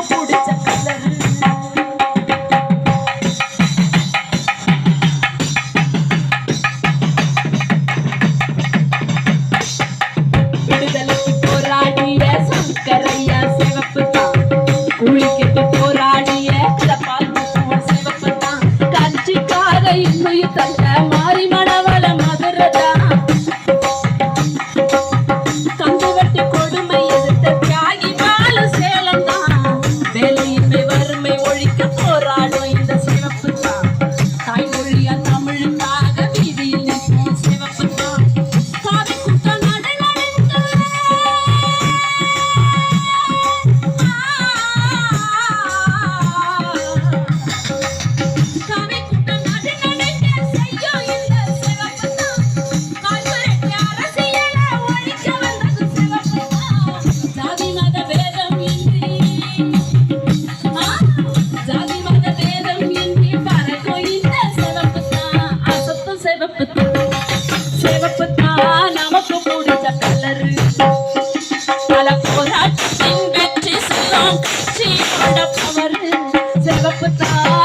பிடிச்ச கலரு விடுதலைக்கு போராடிய சங்கரையா சிவப்பு தான் கூலிக்கு போராடிய பால் சிவப்பு தான் கட்சிக்கார இன்னும் தந்த மாறி மணவள மதுரை தான் கந்து வெட்டி கொடுமை எதிர்த்த தியாகி பால சேலம் தான் வேலையின்மை வறுமை ஒழிக்க போராடும் இந்த சிவப்பு தான் தாய்மொழியா தமிழுக்காக வீதியில் நிற்கும் சிவப்பு தான் காவி கூட்டம் நடுநடுங்க காவி கூட்டம் நடுநடுங்க செய்யும் இந்த சிவப்பு தான் கால்புரட்டி அரசியலை ஒழிக்க வந்தது சிவப்பு தான் ஜாதி மத பேதம் இன்றி ஜாதி மத பேதம் இன்றி பறக்கும் இந்த சிவப்பு தான் அசத்தும் சிவப்பு தான் சிவப்பு தான் நமக்கு பிடிச்ச கலரு பல போராட்டத்தின் வெற்றி சொல்லும் கட்சி கொண்ட பவர் சிவப்பு தான்